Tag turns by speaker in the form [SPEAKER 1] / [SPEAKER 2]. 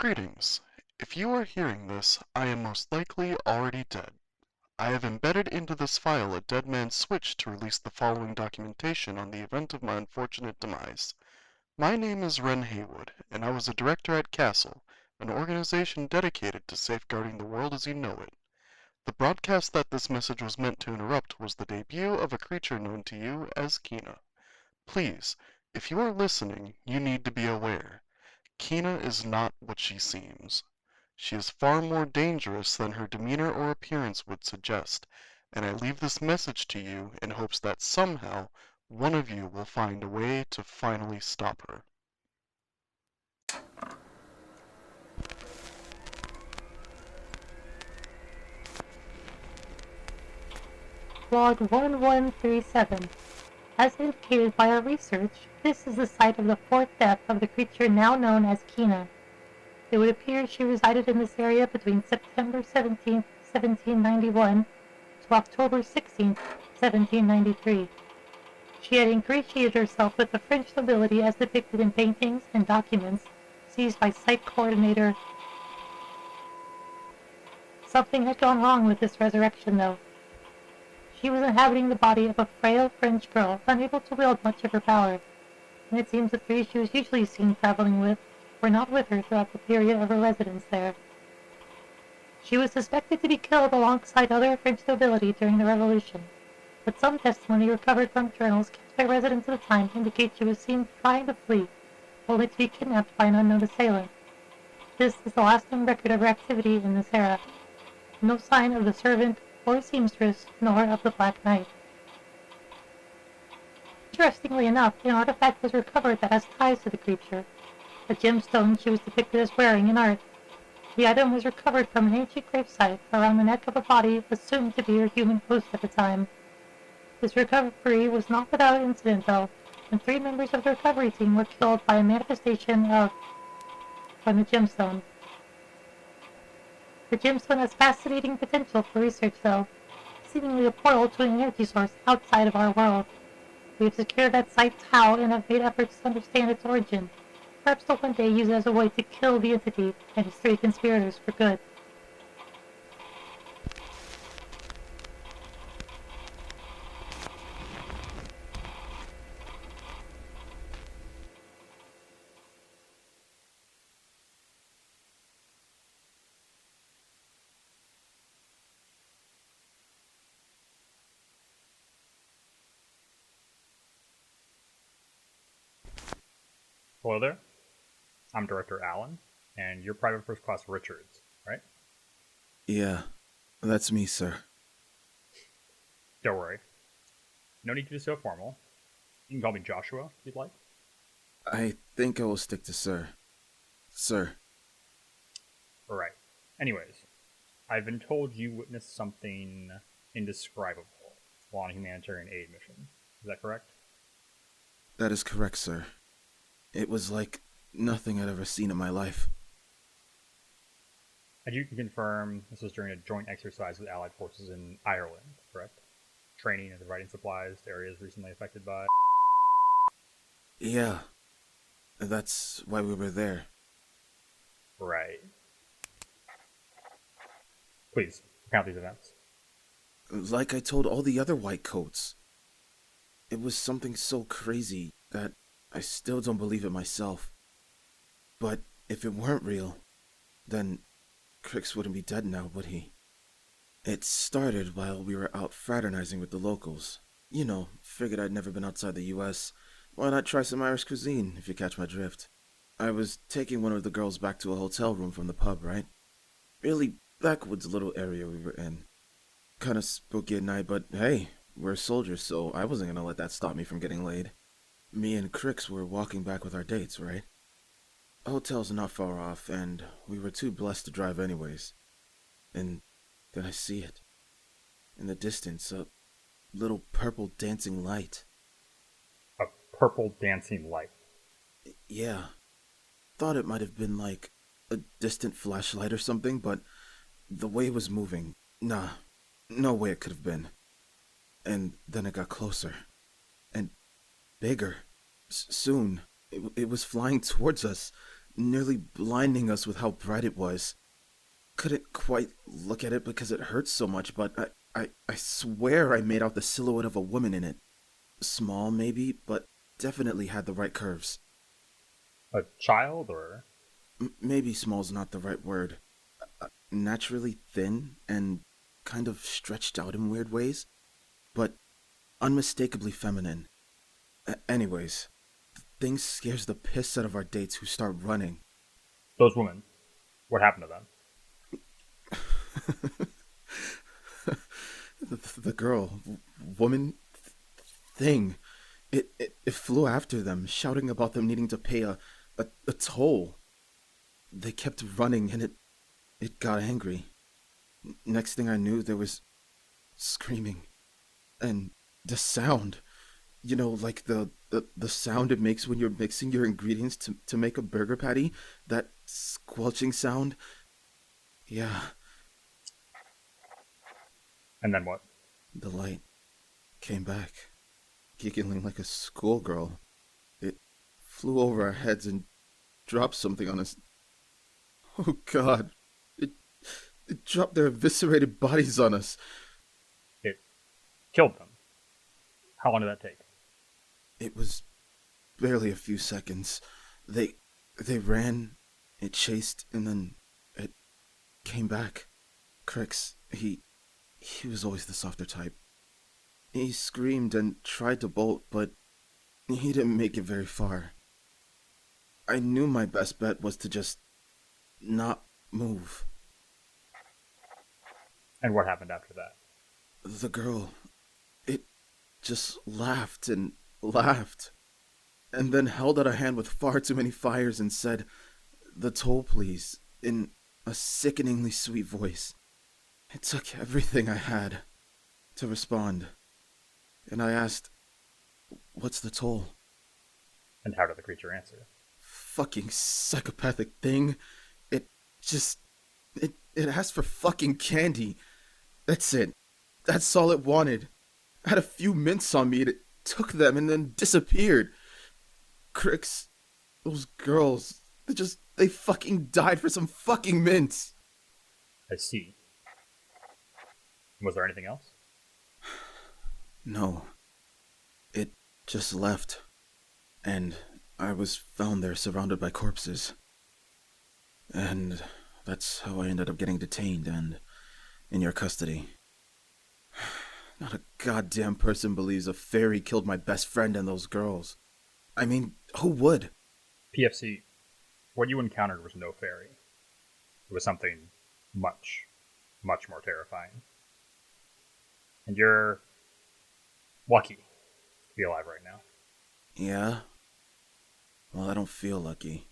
[SPEAKER 1] Greetings. If you are hearing this, I am most likely already dead. I have embedded into this file a dead man's switch to release the following documentation on the event of my unfortunate demise. My name is Ren Haywood, and I was a director at Castle, an organization dedicated to safeguarding the world as you know it. The broadcast that this message was meant to interrupt was the debut of a creature known to you as Kina. Please, if you are listening, you need to be aware. Kina is not what she seems. She is far more dangerous than her demeanor or appearance would suggest, and I leave this message to you in hopes that somehow one of you will find a way to finally stop her.
[SPEAKER 2] Log 1137. As indicated by our research, this is the site of the fourth death of the creature now known as Kina. It would appear she resided in this area between September 17, 1791 to October 16, 1793. She had ingratiated herself with the French nobility as depicted in paintings and documents seized by site coordinator. Something had gone wrong with this resurrection, though. She was inhabiting the body of a frail French girl, unable to wield much of her power, and it seems the three she was usually seen traveling with were not with her throughout the period of her residence there. She was suspected to be killed alongside other French nobility during the Revolution, but some testimony recovered from journals kept by residents at the time indicates she was seen trying to flee, only to be kidnapped by an unknown assailant. This is the last known record of her activity in this era. No sign of the servant or seamstress, nor of the Black Knight. Interestingly enough, an artifact was recovered that has ties to the creature, a gemstone she was depicted as wearing in art. The item was recovered from an ancient gravesite around the neck of a body assumed to be her human host at the time. This recovery was not without incident, though, and 3 members of the recovery team were killed by a manifestation from the gemstone. The gemstone has fascinating potential for research, though, seemingly a portal to an energy source outside of our world. We have secured that site's how and have made efforts to understand its origin. Perhaps they'll one day use it as a way to kill the entity and its 3 conspirators for good.
[SPEAKER 3] Hello there. I'm Director Allen, and you're Private First Class Richards, right?
[SPEAKER 4] Yeah, that's me, sir.
[SPEAKER 3] Don't worry. No need to be so formal. You can call me Joshua, if you'd like.
[SPEAKER 4] I think I will stick to sir. Sir.
[SPEAKER 3] Right. Anyways, I've been told you witnessed something indescribable while on a humanitarian aid mission. Is that correct?
[SPEAKER 4] That is correct, sir. It was like nothing I'd ever seen in my life.
[SPEAKER 3] And you can confirm this was during a joint exercise with Allied forces in Ireland, correct? Training and providing supplies to areas recently affected by...
[SPEAKER 4] Yeah. That's why we were there.
[SPEAKER 3] Right. Please, recount these events.
[SPEAKER 4] Like I told all the other white coats. It was something so crazy that I still don't believe it myself. But if it weren't real, then Crix wouldn't be dead now, would he? It started while we were out fraternizing with the locals. You know, figured I'd never been outside the US. Why not try some Irish cuisine, if you catch my drift? I was taking one of the girls back to a hotel room from the pub, right? Really backwoods little area we were in. Kinda spooky at night, but hey, we're soldiers, so I wasn't gonna let that stop me from getting laid. Me and Crix were walking back with our dates, right? Hotel's not far off, and we were too blessed to drive anyways. And then I see it. In the distance, a little purple dancing light.
[SPEAKER 3] A purple dancing light.
[SPEAKER 4] Yeah. Thought it might have been like a distant flashlight or something, but the way it was moving, nah, no way it could have been. And then it got closer. And bigger. Soon, it was flying towards us. nearly blinding us with how bright it was. Couldn't quite look at it because it hurt so much, but I swear I made out the silhouette of a woman in it. Small, maybe, but definitely had the right curves.
[SPEAKER 3] A child, or
[SPEAKER 4] Maybe small's not the right word. Naturally thin and kind of stretched out in weird ways, but unmistakably feminine. Anyways, the thing scares the piss out of our dates who start running.
[SPEAKER 3] those women? What happened to them?
[SPEAKER 4] The girl, woman, thing, it flew after them, shouting about them needing to pay a toll. They kept running and it got angry. Next thing I knew, there was screaming. And the sound. You know, like the sound it makes when you're mixing your ingredients to make a burger patty? That squelching sound? Yeah,
[SPEAKER 3] And then what?
[SPEAKER 4] the light came back, giggling like a schoolgirl. It flew over our heads and dropped something on us. Oh god. It dropped their eviscerated bodies on us.
[SPEAKER 3] It killed them. How long did that take?
[SPEAKER 4] It was barely a few seconds. They ran, it chased, and then it came back. Crix, he was always the softer type. He screamed and tried to bolt, but he didn't make it very far. I knew my best bet was to just not move.
[SPEAKER 3] And what happened after that?
[SPEAKER 4] The girl, it just laughed and laughed, and then held out a hand with far too many fires and said, "The toll, please," in a sickeningly sweet voice. It took everything I had to respond, and I asked, "What's the toll?"
[SPEAKER 3] And how did the creature answer?
[SPEAKER 4] Fucking psychopathic thing. It just, it asked for fucking candy. That's it. That's all it wanted. I had a few mints on me, and it took them and then disappeared. Crix, those girls, they fucking died for some fucking mints.
[SPEAKER 3] I see. Was there anything else?
[SPEAKER 4] No. It just left. And I was found there surrounded by corpses. And that's how I ended up getting detained and in your custody. Not a goddamn person believes a fairy killed my best friend and those girls. I mean, who would?
[SPEAKER 3] PFC, what you encountered was no fairy. It was something much, much more terrifying. And you're lucky to be alive right now.
[SPEAKER 4] Yeah? Well, I don't feel lucky.